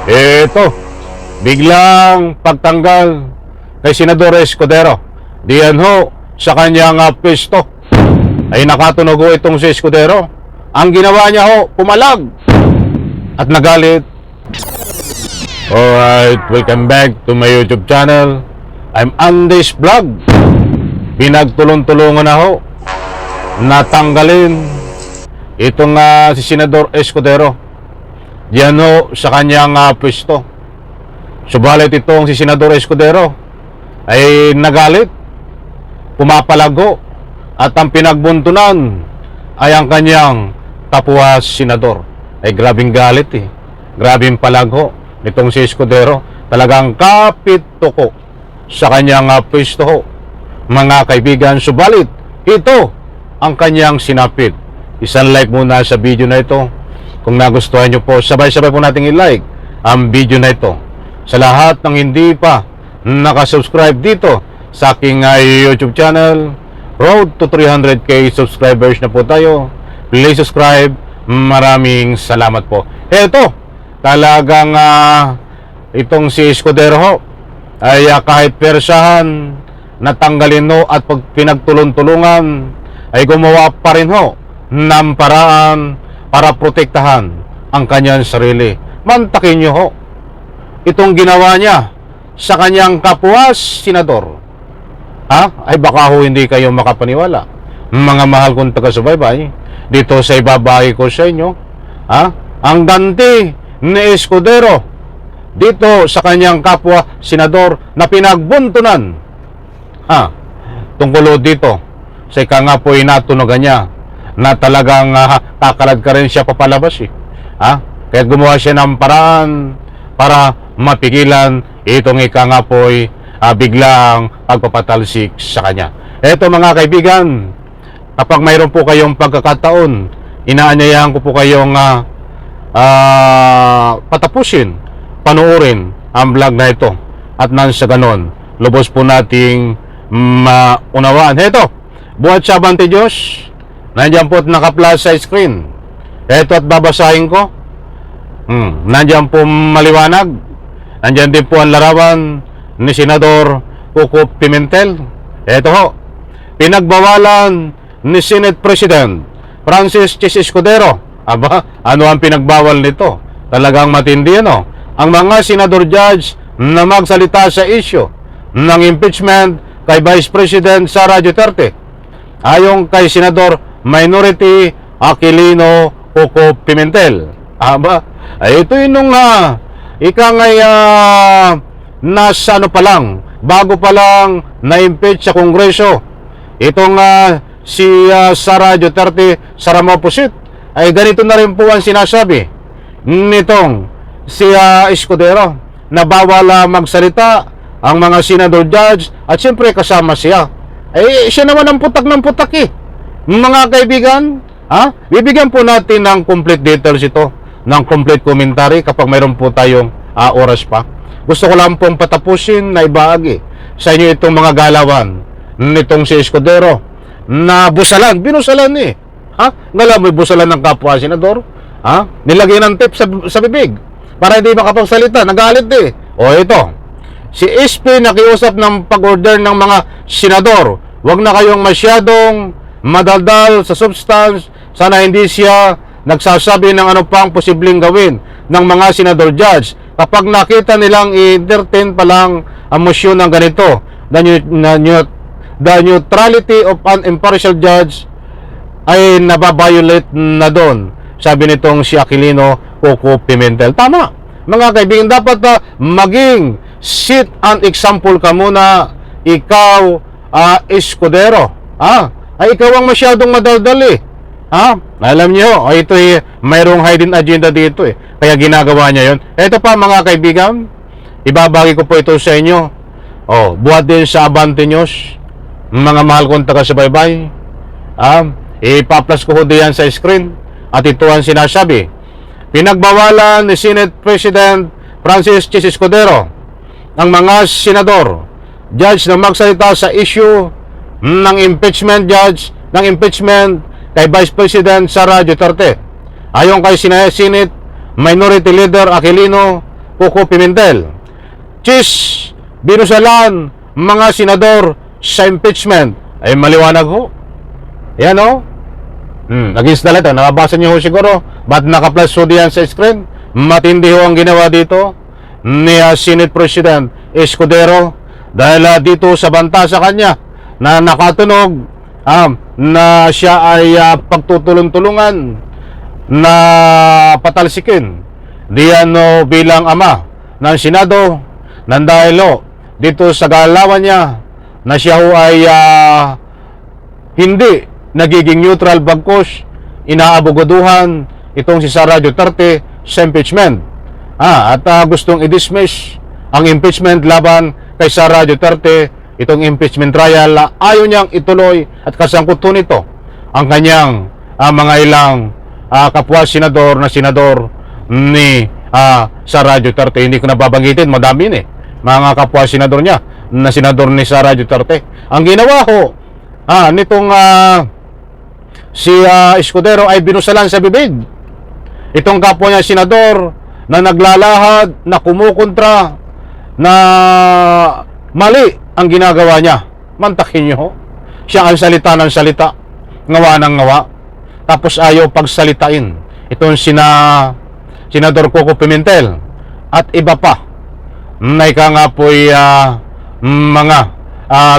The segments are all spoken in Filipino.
Ito, biglang pagtanggal kay Senador Escudero. Diyan ho, sa kanyang pwesto ay nakatunog ho itong si Escudero. Ang ginawa niya ho, pumalag at nagalit. Alright, welcome back to my YouTube channel. I'm Andy's Vlog. Pinagtulong-tulungan na ho, natanggalin itong si Senador Escudero. Diyan ho sa kanyang pwesto. Subalit itong si Senador Escudero ay nagalit, pumapalago, at ang pinagbuntunan ay ang kanyang kapwa senador. Ay grabing galit grabing palago nitong si Escudero. Talagang kapit tuko sa kanyang pwesto ho, mga kaibigan. Subalit ito ang kanyang sinapit. Isang like muna sa video na ito. Kung nagustuhan nyo po, sabay-sabay po nating i-like ang video na ito. Sa lahat ng hindi pa nakasubscribe dito sa aking YouTube channel, road to 300k subscribers na po tayo. Please subscribe. Maraming salamat po. Eto, talagang itong si Escudero ho ay kahit persahan, natanggalin ho at pag pinagtulong-tulungan ay gumawa pa rin ho ng paraan para protektahan ang kanyang sarili. Mantakin nyo ho itong ginawa niya sa kanyang kapwa senador. Ay baka ho hindi kayo makapaniwala, mga mahal kong taga-subaybay. Dito sa ibabahagi ko sa inyo ang ganti ni Escudero dito sa kanyang kapwa senador na pinagbuntunan tungkol dito sa ika nga po inatunogan niya na talagang kakalad ka rin siya papalabas kaya gumawa siya ng paraan para mapigilan itong ika nga po'y biglang pagpapatalsik sa kanya. Eto mga kaibigan, kapag mayroon po kayong pagkakataon, inaanyayahan ko po kayong patapusin, panuorin ang vlog na ito, at nang sa ganon lubos po nating maunawaan. Eto, buhat sa Abante Diyos, nandiyan po at naka-plus sa screen. Eto at babasahin ko. Nandiyan po maliwanag. Nandiyan din po ang larawan ni Senador Coco Pimentel. Eto ho, pinagbawalan ni Senate President Francis Chis Escudero. Aba, ano ang pinagbawal nito? Talagang matindi ang mga senador judge na magsalita sa issue ng impeachment kay Vice President Sara Duterte. Ayon kay Senador Minority Aquilino Coco Pimentel. Ito yung nung ika ngay nasa pa lang, bago pa lang na-impeach sa Kongreso itong si Sara Duterte, Sara Mapusit, ay ganito na rin po ang sinasabi nitong si Escudero na bawal magsalita ang mga senador judge, at siyempre kasama siya. Siya naman ang putak ng putak mga kaibigan. Bibigyan po natin ng complete details ito, ng complete commentary kapag mayroon po tayong oras pa. Gusto ko lang pong patapusin na ibahagi sa inyo itong mga galawan nitong si Escudero na binusalan Ngala mo busalan ng kapwa senador? Nilagay ng tip sa bibig para hindi makapagsalita, nagalit ito, si SP nakiusap ng pag-order ng mga senador, wag na kayong masyadong madaldal sa substance. Sana hindi siya nagsasabi ng ano pang posibleng gawin ng mga senador judge kapag nakita nilang i-entertain pa lang ang motion ng ganito. The neutrality of an impartial judge ay nababiolate na doon, sabi nitong si Aquilino Coco Pimentel. Tama mga kaibigan, dapat maging set an example ka muna, ikaw Escudero. Ay ikaw ang masyadong madaldal alam niyo, ito mayroong hidden agenda dito kaya ginagawa niya yon. Ito pa mga kaibigan, ibabagi ko po ito sa inyo. Buhat din sa Abante News, mga mahal kong taga-subaybay. Ipa-plus ko diyan sa screen, at ito ang sinasabi. Pinagbawalan ni Senate President Francis Chis Escudero ang mga senador judge na magsalita sa issue ng impeachment kay Vice President Sara Duterte. Ayon kay Senate Minority Leader Aquilino Coco Pimentel. Chis, binusalan mga senador sa impeachment. Ay maliwanag ho. Yan o. Against the letter. Nakabasa niyo ho siguro. Ba't naka-plus ho diyan sa screen? Matindi ho ang ginawa dito ni Senate President Escudero dahil dito sa banta sa kanya na nakatunog na siya ay pagtutulong-tulungan na patalsikin diyan bilang ama ng Senado nang dahil dito sa galawan niya na siya ho ay hindi nagiging neutral bagkus inaabogaduhan itong si Sara Duterte sa impeachment. At gustong i-dismiss ang impeachment laban kay Sara Duterte, itong impeachment trial, ayaw niyang ituloy at kasangkot nito ang kanyang mga ilang kapwa senador na senador ni Sara Duterte. Hindi ko nababanggitin, madami mga kapwa senador niya na senador ni Sara Duterte. Ang ginawa ho nitong si Escudero ay binusalan sa bibig itong kapwa niya senador na naglalahad, na kumukontra, na mali ang ginagawa niya. Mantakin niyo ho. Siya ang salita ng salita, ngawa ng ngawa, tapos ayaw pagsalitain itong Senador Coco Pimentel at iba pa na ika nga po'y mga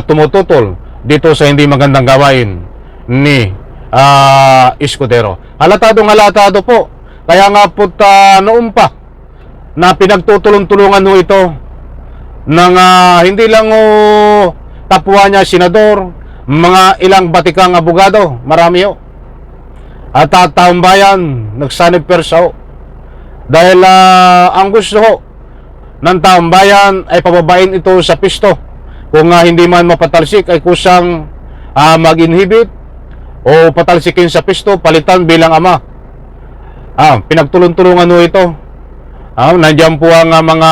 tumututol dito sa hindi magandang gawain ni Escudero. Halatado po. Kaya nga po noon pa na pinagtutulong-tulungan ho ito ng hindi lang kapwa niya senador, mga ilang batikang abogado, marami ho. At taong bayan, nagsanib persa ho. Dahil ang gusto ho ng taong bayan ay pababain ito sa pisto. Kung hindi man mapatalsik ay kusang mag-inhibit o patalsikin sa pisto, palitan bilang ama. Pinagtulong-tulungan ho ito. Nandiyan po ang mga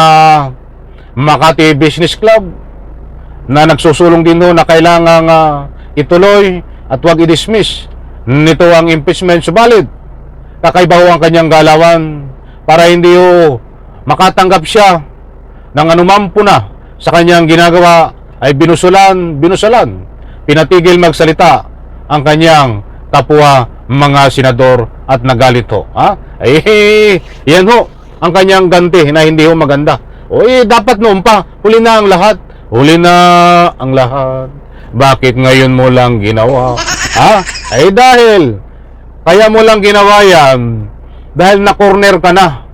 Makati Business Club na nagsusulong din ho na kailangang ituloy at huwag i-dismiss nito ang impeachment. Subalit, kakaiba ho ang kanyang galawan para hindi ho makatanggap siya ng anumang puna sa kanyang ginagawa ay binusalan, pinatigil magsalita ang kanyang kapwa mga senador at nagalit ho. Yan ho ang kanyang ganti na hindi ho maganda. Dapat noon pa, huli na ang lahat. Huli na ang lahat. Bakit ngayon mo lang ginawa? Dahil kaya mo lang ginawa yan dahil na-corner ka na,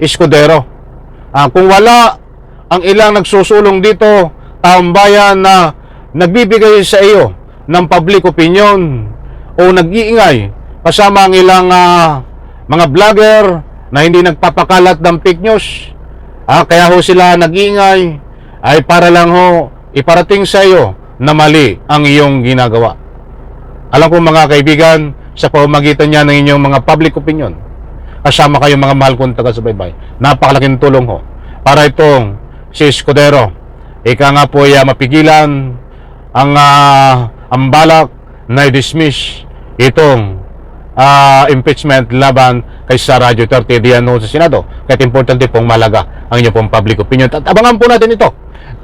Escudero. Kung wala ang ilang nagsusulong dito, taong bayan na nagbibigay sa iyo ng public opinion o nag-iingay kasama ang ilang mga vlogger na hindi nagpapakalat ng fake news, kaya ho sila nag-iingay ay para lang ho iparating sa iyo na mali ang iyong ginagawa. Alam ko mga kaibigan, sa pamamagitan niya ng inyong mga public opinion, kasama kayong mga mahal kong taga-subaybay, napakalaking tulong ho para itong si Escudero ika nga po ay mapigilan ang balak na i-dismiss itong impeachment laban kay Sara Duterte diyan sa Senado. Kahit importante pong malaga ang inyong pong public opinion. At abangan po natin ito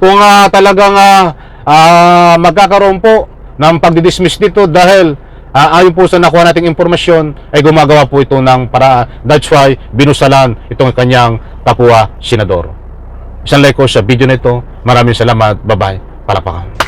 kung talagang magkakaroon po ng pagdidismiss dito dahil ayon po sa nakuha nating impormasyon ay gumagawa po ito ng paraan. That's why binusalan itong kanyang kapwa senador. Isang like ko sa video na ito. Maraming salamat. Bye-bye. Palapakan.